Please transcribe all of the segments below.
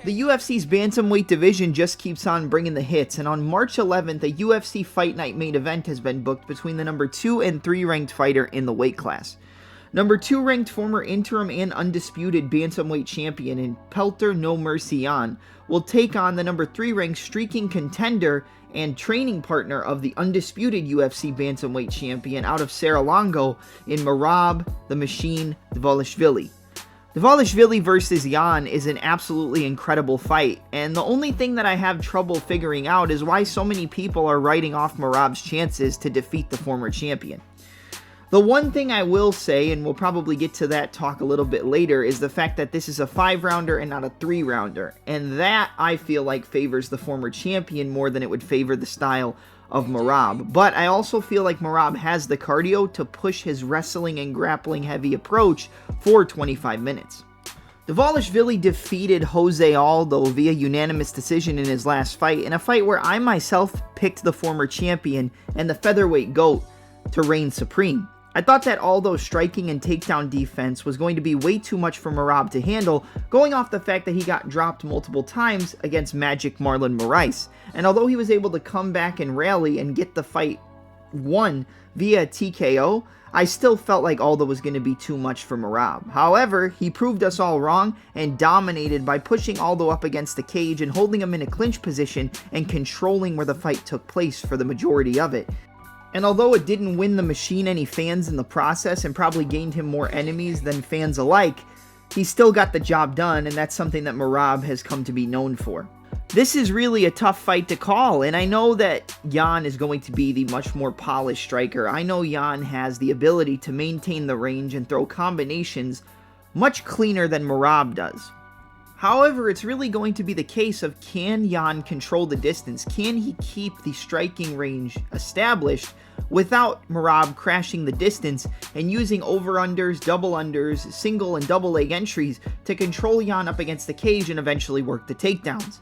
The UFC's bantamweight division just keeps on bringing the hits, and on March 11th, a UFC Fight Night main event has been booked between the number 2 and 3 ranked fighter in the weight class. Number 2 ranked former interim and undisputed bantamweight champion in Petr No Mercy Yan will take on the number 3 ranked streaking contender and training partner of the undisputed UFC bantamweight champion out of Saralongo in Merab the Machine Dvalishvili. Dvalishvili versus Yan is an absolutely incredible fight, and the only thing that I have trouble figuring out is why so many people are writing off Merab's chances to defeat the former champion. The one thing I will say, and we'll probably get to that talk a little bit later, is the fact that this is a 5-rounder and not a 3-rounder, and that I feel like favors the former champion more than it would favor the style of Merab. But I also feel like Merab has the cardio to push his wrestling and grappling heavy approach for 25 minutes. Dvalishvili defeated Jose Aldo via unanimous decision in his last fight, in a fight where I myself picked the former champion and the featherweight GOAT to reign supreme. I thought that Aldo's striking and takedown defense was going to be way too much for Merab to handle, going off the fact that he got dropped multiple times against Magic Marlon Moraes. And although he was able to come back and rally and get the fight won via TKO, I still felt like Aldo was going to be too much for Merab. However, he proved us all wrong and dominated by pushing Aldo up against the cage and holding him in a clinch position and controlling where the fight took place for the majority of it. And although it didn't win the Machine any fans in the process and probably gained him more enemies than fans alike, he still got the job done, and that's something that Merab has come to be known for. This is really a tough fight to call, and I know that Yan is going to be the much more polished striker. I know Yan has the ability to maintain the range and throw combinations much cleaner than Merab does. However, it's really going to be the case of, can Yan control the distance? Can he keep the striking range established without Merab crashing the distance and using over-unders, double-unders, single and double leg entries to control Yan up against the cage and eventually work the takedowns?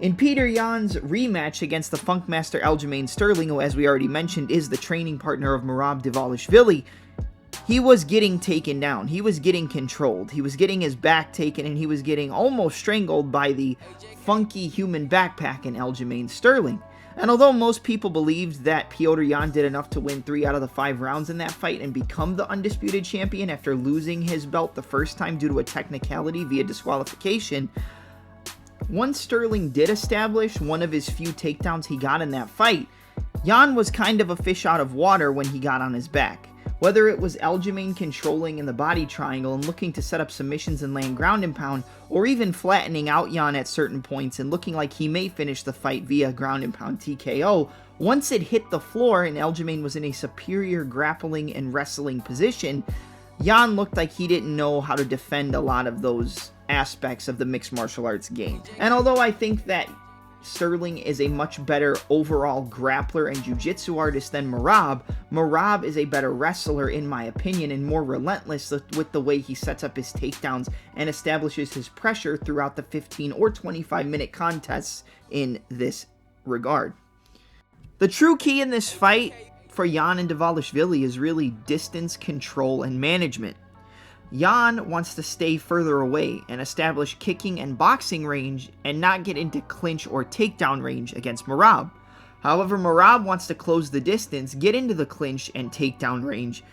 In Petr Yan's rematch against the Funkmaster Aljamain Sterling, who, as we already mentioned, is the training partner of Merab Dvalishvili, he was getting taken down, he was getting controlled, he was getting his back taken, and he was getting almost strangled by the funky human backpack in Aljamain Sterling. And although most people believed that Petr Yan did enough to win 3 out of the 5 rounds in that fight and become the undisputed champion after losing his belt the first time due to a technicality via disqualification, once Sterling did establish one of his few takedowns he got in that fight, Yan was kind of a fish out of water when he got on his back. Whether it was Aljamain controlling in the body triangle and looking to set up submissions and land ground and pound, or even flattening out Yan at certain points and looking like he may finish the fight via ground and pound TKO, once it hit the floor and Aljamain was in a superior grappling and wrestling position, Yan looked like he didn't know how to defend a lot of those aspects of the mixed martial arts game. And although I think that Sterling is a much better overall grappler and jiu-jitsu artist than Merab, Merab is a better wrestler in my opinion and more relentless with the way he sets up his takedowns and establishes his pressure throughout the 15 or 25 minute contests in this regard. The true key in this fight for Yan and Dvalishvili is really distance control and management. Yan wants to stay further away and establish kicking and boxing range and not get into clinch or takedown range against Merab. However, Merab wants to close the distance, get into the clinch and takedown range,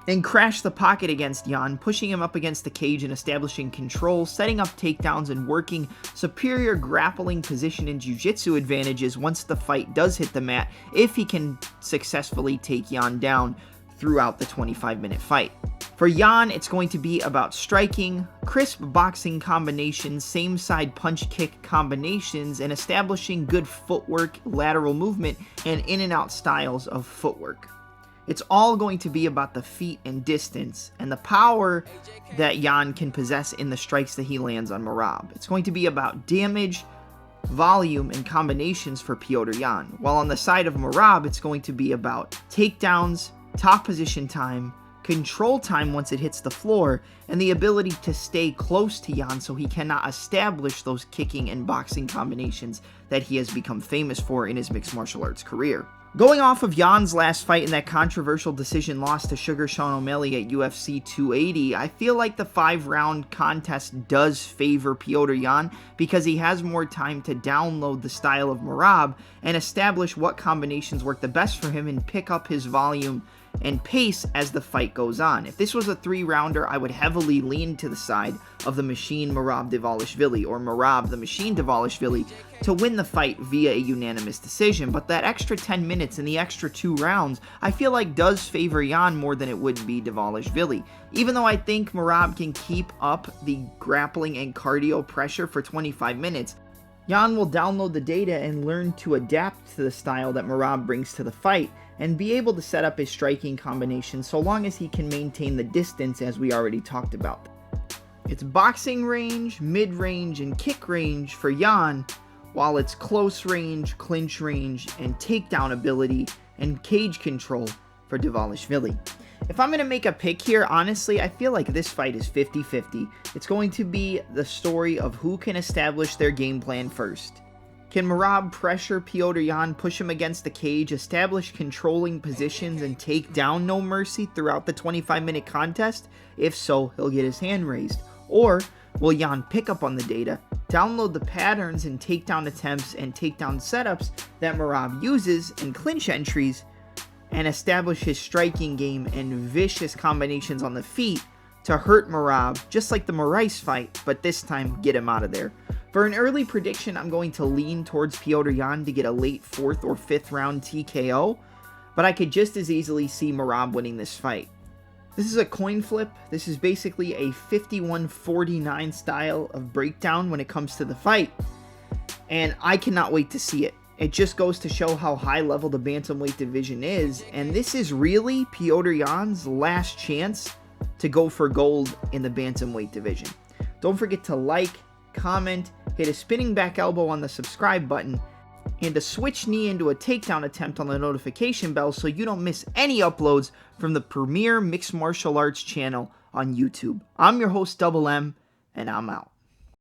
and crash the pocket against Yan, pushing him up against the cage and establishing control, setting up takedowns and working superior grappling position and jiu-jitsu advantages once the fight does hit the mat, if he can successfully take Yan down throughout the 25-minute fight. For Yan, it's going to be about striking, crisp boxing combinations, same side punch kick combinations, and establishing good footwork, lateral movement, and in and out styles of footwork. It's all going to be about the feet and distance and the power that Yan can possess in the strikes that he lands on Merab. It's going to be about damage, volume, and combinations for Petr Yan. While on the side of Merab, it's going to be about takedowns, top position time, control time once it hits the floor, and the ability to stay close to Yan so he cannot establish those kicking and boxing combinations that he has become famous for in his mixed martial arts career. Going off of Jan's last fight in that controversial decision loss to Sugar Sean O'Malley at UFC 280, I feel like the 5-round contest does favor Petr Yan because he has more time to download the style of Merab and establish what combinations work the best for him and pick up his volume and pace as the fight goes on. If this was a 3-rounder, I would heavily lean to the side of the machine Merab Dvalishvili, or Merab the Machine Dvalishvili, to win the fight via a unanimous decision, but that extra 10 minutes and the extra 2 rounds I feel like does favor Yan more than it would be Dvalishvili. Even though I think Merab can keep up the grappling and cardio pressure for 25 minutes, Yan will download the data and learn to adapt to the style that Merab brings to the fight and be able to set up his striking combinations so long as he can maintain the distance as we already talked about. It's boxing range, mid-range, and kick range for Yan, while it's close range, clinch range, and takedown ability and cage control for Dvalishvili. If I'm going to make a pick here, honestly, I feel like this fight is 50-50. It's going to be the story of who can establish their game plan first. Can Merab pressure Petr Yan, push him against the cage, establish controlling positions, and take down No Mercy throughout the 25-minute contest? If so, he'll get his hand raised. Or will Yan pick up on the data, download the patterns and takedown attempts and takedown setups that Merab uses and clinch entries, and establish his striking game and vicious combinations on the feet to hurt Merab, just like the Moraes fight, but this time get him out of there. For an early prediction, I'm going to lean towards Petr Yan to get a late 4th or 5th round TKO, but I could just as easily see Merab winning this fight. This is a coin flip. This is basically a 51-49 style of breakdown when it comes to the fight, and I cannot wait to see it. It just goes to show how high level the bantamweight division is, and this is really Petr Yan's last chance to go for gold in the bantamweight division. Don't forget to like, comment, hit a spinning back elbow on the subscribe button, and a switch knee into a takedown attempt on the notification bell so you don't miss any uploads from the premier mixed martial arts channel on YouTube. I'm your host, Double M, and I'm out.